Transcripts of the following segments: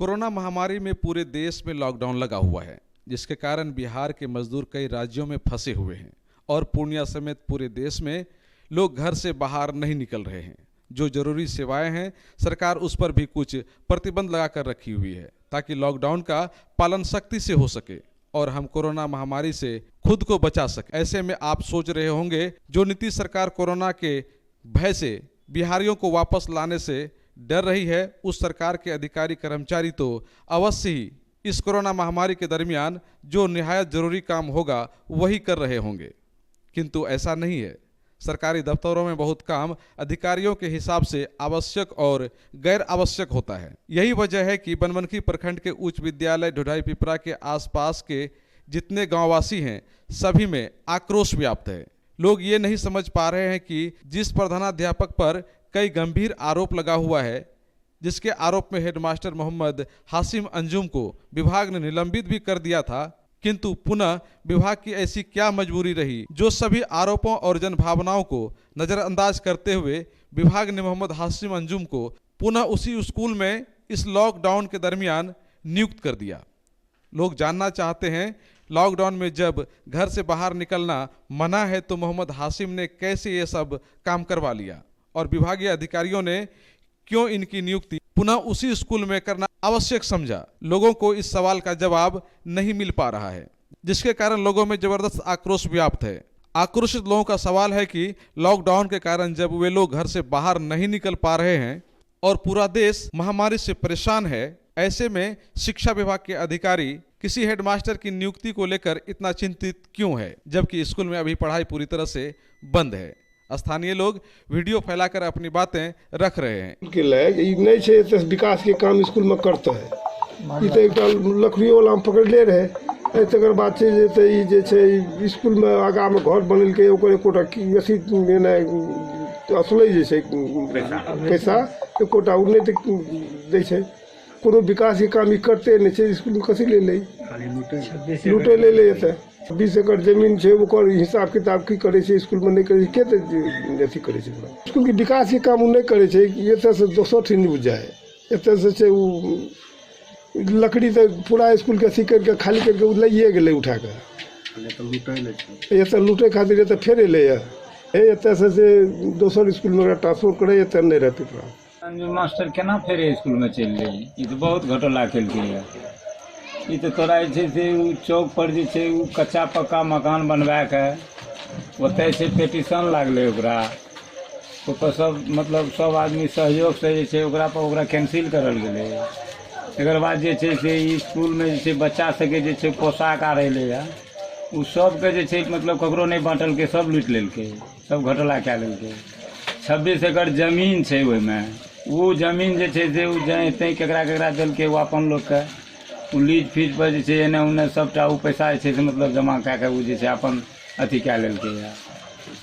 Corona महामारी में पूरे देश में लॉकडाउन लगा हुआ है, जिसके कारण बिहार के मजदूर कई राज्यों में फंसे हुए हैं और पूर्णिया समेत पूरे देश में लोग घर से बाहर नहीं निकल रहे हैं। जो जरूरी सेवाएं हैं, सरकार उस पर भी कुछ प्रतिबंध लगा कर रखी हुई है ताकि लॉकडाउन का पालन सख्ती से हो सके और हम कोरोना महामारी से खुद को बचा सके। ऐसे में आप सोच रहे होंगे, जो नीतीश सरकार कोरोना के भय से बिहारियों को वापस लाने से डर रही है, उस सरकार के अधिकारी कर्मचारी तो अवश्य ही इस कोरोना महामारी के दरमियान जो निहायत जरूरी काम होगा वही कर रहे होंगे, किंतु ऐसा नहीं है। सरकारी दफ्तरों में बहुत काम अधिकारियों के हिसाब से आवश्यक और गैर आवश्यक होता है। यही वजह है कि बनमनखी प्रखंड के उच्च विद्यालय ढोढाई पिपरा के आसपास के जितने गांववासी हैं, सभी में आक्रोश व्याप्त है। लोग ये नहीं समझ पा रहे हैं कि जिस प्रधानाध्यापक पर कई गंभीर आरोप लगा हुआ है, जिसके आरोप में हेडमास्टर मोहम्मद हाशिम अंजुम को विभाग ने निलंबित भी कर दिया था, किंतु पुनः विभाग की ऐसी क्या मजबूरी रही जो सभी आरोपों और जनभावनाओं को नजरअंदाज करते हुए विभाग ने मोहम्मद हाशिम अंजुम को पुनः उसी स्कूल में इस लॉकडाउन के दरमियान नियुक्त कर दिया। लोग जानना चाहते हैं, लॉकडाउन में जब घर से बाहर निकलना मना है तो मोहम्मद हाशिम ने कैसे ये सब काम करवा लिया और विभागीय अधिकारियों ने क्यों इनकी नियुक्ति पुनः उसी स्कूल में करना आवश्यक समझा। लोगों को इस सवाल का जवाब नहीं मिल पा रहा है, जिसके कारण लोगों में जबरदस्त आक्रोश व्याप्त है। आक्रोशित लोगों का सवाल है कि लॉकडाउन के कारण जब वे लोग घर से बाहर नहीं निकल पा रहे हैं और पूरा देश महामारी से परेशान है, ऐसे में शिक्षा विभाग के अधिकारी किसी हेडमास्टर की नियुक्ति को लेकर इतना चिंतित क्यों है, जबकि स्कूल में अभी पढ़ाई पूरी तरह से बंद है। स्थानीय लोग वीडियो फैलाकर अपनी बातें रख रहे हैं। नहीं छे तो विकास के काम स्कूल में करता है, ये तो एक लकड़ियों वाला पकड़ ले रहे। तकर बाद स्कूल में आगा में घर बनल के एकोटा अथी असले पैसा एकोटा उ नहीं दै छै। कोनो विकास के काम करते नहीं छै, स्कूल में कथी ले लूटे ले ले 20 एकड़ जमीन है, ओकर हिसाब किताब की करे छै, स्कूल में नहीं करे के अथी करे छै। स्कूल के विकास के काम नहीं करे छै, एतऽ से दोसर ठी न्यूज जाए। एतऽ से छै उ लकड़ी तो पूरा स्कूल के अथी करके खाली करके उ लइए गेलै उठा के, एतऽ लूटे खातिर एतऽ फेर एलै एतऽ से दोसर स्कूल में ट्रांसफर करे, एतऽ नहीं रहते मास्टर केना फेर स्कूल में चल गए। ये तो बहुत घोटाला केलकै। ये तो तोरा से चौक पर कच्चा पक्का मकान बनवा के ओतय से पेटिशन लागले, ओकर सब मतलब सब आदमी सहयोग से ओकरा कैंसिल करल गेलै। एकर बाद से स्कूल में बच्चा सबके पोशाक आ रहे है, उ सबके मतलब ककरो नहीं बांटल के, सब लूट लेलकै, सब घोटाला कए लेलकै। 26 एकड़ जमीन है, ओहिमे वो जमीन जतें केकरा देलकै वो अपन लोग के लीज फीज पर एने उन्ने सबटा वो पैसा से मतलब जमा कए के अपन अथी कए लेलकै।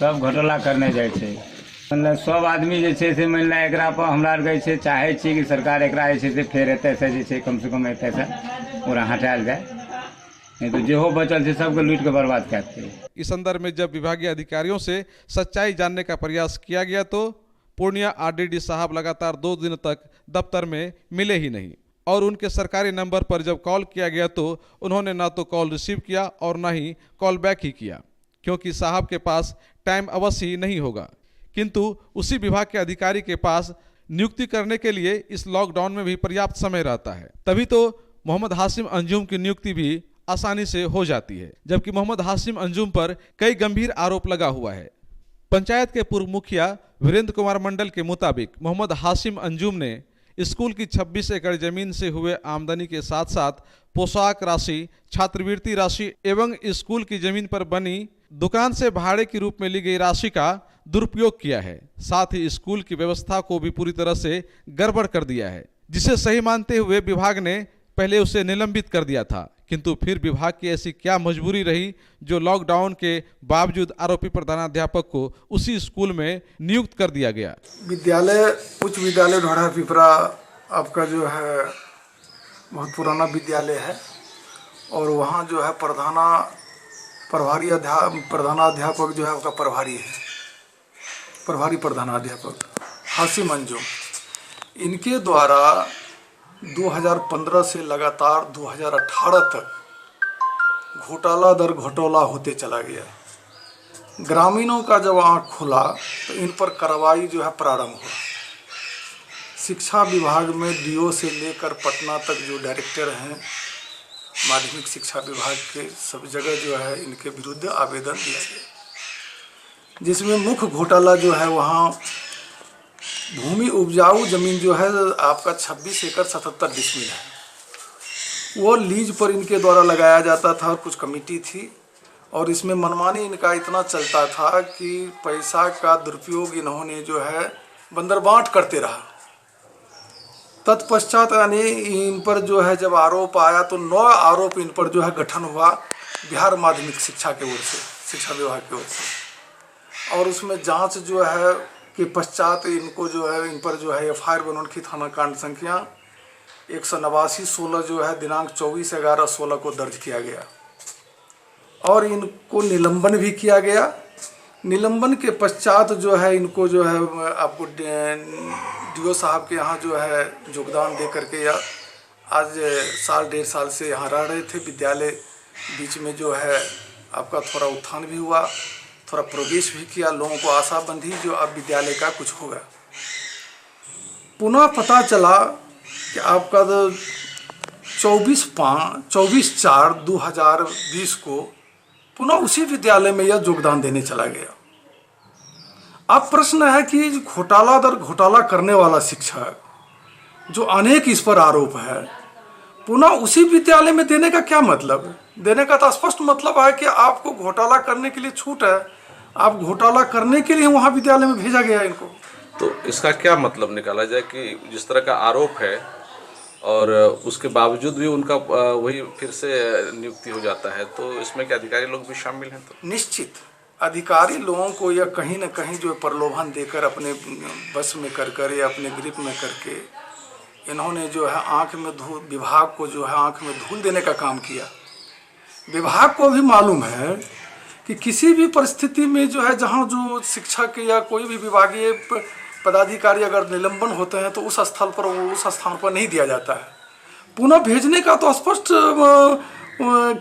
सब घोटाला करने जाइ छै। मतलब सब आदमी से मान लिअ एकरा पर हमरा आरके चाहे छी कि सरकार एकरा से फेर एतय से कम से कम एतय से पूरा हटायल जाए, नहीं तो जेहो बचल से सबके लूट के बर्बाद कर देते। इस संदर्भ में जब विभागीय अधिकारियों से सच्चाई जानने का प्रयास किया गया तो पूर्णिया आरडीडी साहब लगातार 2 दिन तक दफ्तर में मिले ही नहीं और उनके सरकारी नंबर पर जब कॉल किया गया तो उन्होंने ना तो कॉल रिसीव किया और ना ही कॉल बैक ही किया, क्योंकि साहब के पास टाइम अवश्य ही नहीं होगा। किंतु उसी विभाग के अधिकारी के पास नियुक्ति करने के लिए इस लॉकडाउन में भी पर्याप्त समय रहता है, तभी तो मोहम्मद हाशिम अंजुम की नियुक्ति भी आसानी से हो जाती है, जबकि मोहम्मद हाशिम अंजुम पर कई गंभीर आरोप लगा हुआ है। पंचायत के पूर्व मुखिया वीरेंद्र कुमार मंडल के मुताबिक मोहम्मद हाशिम अंजुम ने स्कूल की 26 एकड़ जमीन से हुए आमदनी के साथ साथ पोशाक राशि, छात्रवृत्ति राशि एवं स्कूल की जमीन पर बनी दुकान से भाड़े के रूप में ली गई राशि का दुरुपयोग किया है। साथ ही स्कूल की व्यवस्था को भी पूरी तरह से गड़बड़ कर दिया है, जिसे सही मानते हुए विभाग ने पहले उसे निलंबित कर दिया था, किंतु फिर विभाग की ऐसी क्या मजबूरी रही जो लॉकडाउन के बावजूद आरोपी प्रधानाध्यापक को उसी स्कूल में नियुक्त कर दिया गया। विद्यालय उच्च विद्यालय ढोढा पिपरा आपका जो है बहुत पुराना विद्यालय है और वहाँ जो है प्रधानाध्यापक जो है उसका प्रभारी प्रधानाध्यापक हाशिम अंजुम, इनके द्वारा 2015 से लगातार 2018 तक घोटाला दर घोटाला होते चला गया। ग्रामीणों का जब आँख खुला तो इन पर कार्रवाई जो है प्रारंभ हुआ। शिक्षा विभाग में डीओ से लेकर पटना तक जो डायरेक्टर हैं माध्यमिक शिक्षा विभाग के, सब जगह जो है इनके विरुद्ध आवेदन दिया गया, जिसमें मुख्य घोटाला जो है वहाँ भूमि उपजाऊ जमीन जो है आपका 26 एकड़ 77 डिसमिल है, वो लीज पर इनके द्वारा लगाया जाता था और कुछ कमेटी थी, और इसमें मनमानी इनका इतना चलता था कि पैसा का दुरुपयोग इन्होंने जो है बंदरबांट करते रहा। तत्पश्चात यानी इन पर जो है जब आरोप आया तो 9 आरोप इन पर जो है गठन हुआ बिहार माध्यमिक शिक्षा के ओर से, शिक्षा विभाग की ओर से, और उसमें जांच जो है के पश्चात इनको जो है इन पर जो है FIR बनोनखी थाना कांड संख्या 189/16 जो है दिनांक 24/11/16 को दर्ज किया गया और इनको निलंबन भी किया गया। निलंबन के पश्चात जो है इनको जो है आपको DO साहब के यहाँ जो है योगदान दे करके या आज 1.5 साल से यहाँ रह रहे थे। विद्यालय बीच में जो है आपका थोड़ा उत्थान भी हुआ, थोड़ा प्रोग्रेस भी किया, लोगों को आशा बंधी जो अब विद्यालय का कुछ होगा। पुनः पता चला कि आपका 24/4/2020 को पुनः उसी विद्यालय में यह योगदान देने चला गया। अब प्रश्न है कि घोटाला दर घोटाला करने वाला शिक्षक जो अनेक इस पर आरोप है, पुनः उसी विद्यालय में देने का क्या मतलब? देने का तो स्पष्ट मतलब है कि आपको घोटाला करने के लिए छूट है, आप घोटाला करने के लिए वहाँ विद्यालय में भेजा गया इनको। तो इसका क्या मतलब निकाला जाए कि जिस तरह का आरोप है और उसके बावजूद भी उनका वही फिर से नियुक्ति हो जाता है, तो इसमें क्या अधिकारी लोग भी शामिल हैं? तो निश्चित अधिकारी लोगों को या कहीं न कहीं जो प्रलोभन देकर अपने बस में कर या अपने ग्रिप में करके इन्होंने जो है आँख में धूल, विभाग को जो है आँख में धूल देने का काम किया। विभाग को भी मालूम है कि किसी भी परिस्थिति में जो है जहाँ जो शिक्षक या कोई भी विभागीय पदाधिकारी अगर निलंबन होते हैं तो उस स्थल पर वो उस स्थान पर नहीं दिया जाता है। पुनः भेजने का तो स्पष्ट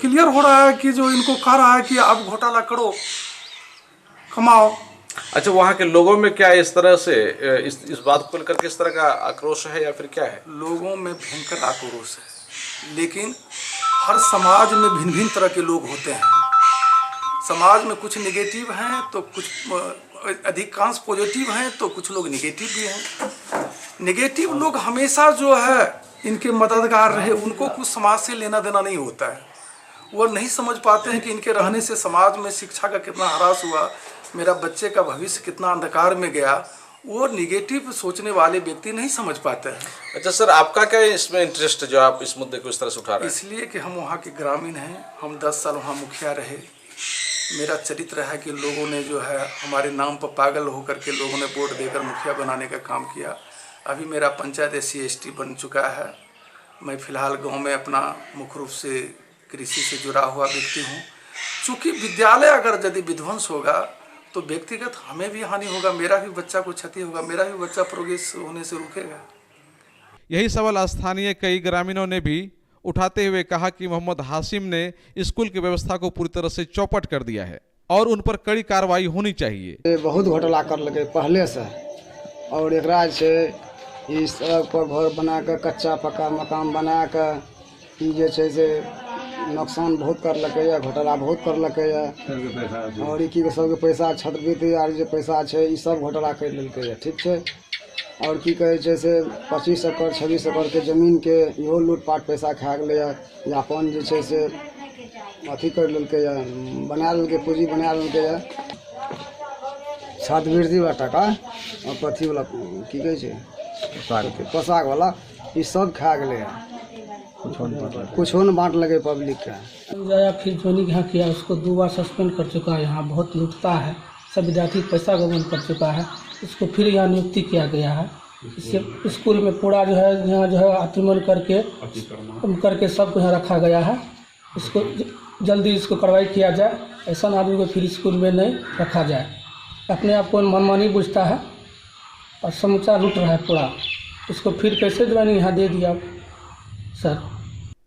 क्लियर हो रहा है कि जो इनको कह रहा है कि आप घोटाला करो, कमाओ। अच्छा, वहाँ के लोगों में क्या इस तरह से इस बात को लेकर के इस तरह का आक्रोश है या फिर क्या है? लोगों में भयंकर आक्रोश है, लेकिन हर समाज में भिन्न भिन्न तरह के लोग होते हैं। समाज में कुछ नेगेटिव हैं तो कुछ अधिकांश पॉजिटिव हैं तो कुछ लोग नेगेटिव भी हैं। नेगेटिव लोग हमेशा जो है इनके मददगार रहे, उनको कुछ समाज से लेना देना नहीं होता है। वो नहीं समझ पाते हैं कि इनके रहने से समाज में शिक्षा का कितना ह्रास हुआ, मेरा बच्चे का भविष्य कितना अंधकार में गया। वो निगेटिव सोचने वाले व्यक्ति नहीं समझ पाते हैं। अच्छा सर, आपका क्या इसमें इंटरेस्ट है जो आप इस मुद्दे को इस तरह से उठा रहे हैं? इसलिए कि हम वहाँ के ग्रामीण हैं, हम 10 साल वहाँ मुखिया रहे। मेरा चरित्र है कि लोगों ने जो है हमारे नाम पर पागल होकर के लोगों ने वोट देकर मुखिया बनाने का काम किया। अभी मेरा पंचायत SC/ST बन चुका है। मैं फ़िलहाल गांव में अपना मुख्य रूप से कृषि से जुड़ा हुआ व्यक्ति हूं। चूँकि विद्यालय अगर यदि विध्वंस होगा तो व्यक्तिगत हमें भी हानि होगा, मेरा भी बच्चा को क्षति होगा, मेरा भी बच्चा प्रोग्रेस होने से रुकेगा। यही सवाल स्थानीय कई ग्रामीणों ने भी उठाते हुए कहा कि मोहम्मद हाशिम ने स्कूल की व्यवस्था को पूरी तरह से चौपट कर दिया है और उन पर कड़ी कार्रवाई होनी चाहिए। बहुत घोटाला कर लगे पहले से, और एक से इस सड़क पर घर बना कर कच्चा पक्का मकान बना कर जे छै से नुकसान बहुत कर लगे, घोटाला बहुत कर लगे, और ई की सबके पैसा छात्रवृत्ति आर जे पैसा छै ई सब घोटाला कर लेलकै। ठीक छै, और की कहै छै से 25 एकड़ 26 एकड़ के जमीन के इहो लूटपाट पैसा खा गेलै, अपन जे छै से अथी कर लेलकै, बना लेलकै, पूंजी बना लेलकै, छात्रवृत्ति वाला टाका और कथी वाला की कहै छै पोशाक वाला ई सब खा गेलै, कुछो न बांट लगे पब्लिक का। जाया फिर जोनी यहाँ किया, उसको 2 बार सस्पेंड कर चुका है। यहाँ बहुत लूटता है, सब विद्यार्थी पैसा गबन कर चुका है। इसको फिर यहाँ नियुक्ति किया गया है। इससे स्कूल में पूरा जो है यहाँ जो है अतिक्रमण करके सबको यहाँ रखा गया है। इसको जल्दी इसको कार्रवाई किया जाए, ऐसा आदमी को फिर स्कूल में नहीं रखा जाए। अपने आप को मनमानी बुझता है और समूचा लूट रहा है पूरा। इसको फिर कैसे ज्वाइनिंग यहाँ दे दिया, सर।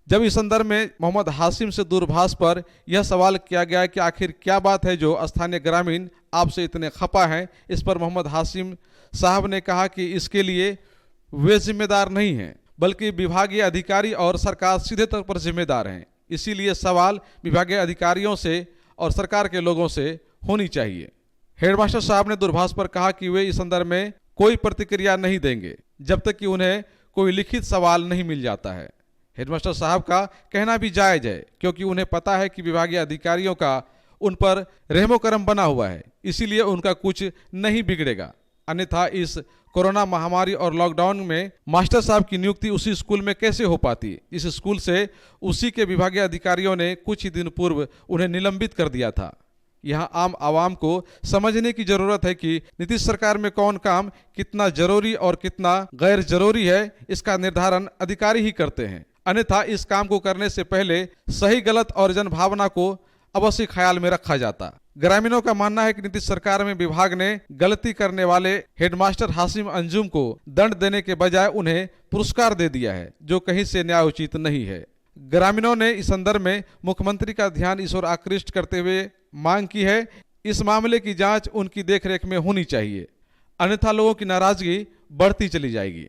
जब इस संदर्भ में मोहम्मद हाशिम से दूरभाष पर यह सवाल किया गया कि आखिर क्या बात है जो स्थानीय ग्रामीण आपसे इतने खपा हैं, इस पर मोहम्मद हाशिम साहब ने कहा कि इसके लिए वे जिम्मेदार नहीं हैं, बल्कि विभागीय अधिकारी और सरकार सीधे तौर पर जिम्मेदार हैं। इसीलिए सवाल विभागीय अधिकारियों से और सरकार के लोगों से होनी चाहिए। हेडमास्टर साहब ने दूरभाष पर कहा कि वे इस संदर्भ में कोई प्रतिक्रिया नहीं देंगे जब तक कि उन्हें कोई लिखित सवाल नहीं मिल जाता है। हेडमास्टर साहब का कहना भी जायज है, क्योंकि उन्हें पता है कि विभागीय अधिकारियों का उन पर रहमो करम बना हुआ है, इसीलिए उनका कुछ नहीं बिगड़ेगा। अन्यथा इस कोरोना महामारी और लॉकडाउन में मास्टर साहब की नियुक्ति उसी स्कूल में कैसे हो पाती। इस स्कूल से उसी के विभागीय अधिकारियों ने कुछ ही दिन पूर्व उन्हें निलंबित कर दिया था। यहाँ आम आवाम को समझने की जरूरत है कि नीतीश सरकार में कौन काम कितना जरूरी और कितना गैर जरूरी है, इसका निर्धारण अधिकारी ही करते हैं। अन्यथा इस काम को करने से पहले सही गलत और जनभावना को अवश्य ख्याल में रखा जाता। ग्रामीणों का मानना है कि नीतीश सरकार में विभाग ने गलती करने वाले हेडमास्टर हाशिम अंजुम को दंड देने के बजाय उन्हें पुरस्कार दे दिया है, जो कहीं से न्यायोचित नहीं है। ग्रामीणों ने इस संदर्भ में मुख्यमंत्री का ध्यान इस ओर आकृष्ट करते हुए मांग की है, इस मामले की जांच उनकी देखरेख में होनी चाहिए, अन्यथा लोगों की नाराजगी बढ़ती चली जाएगी।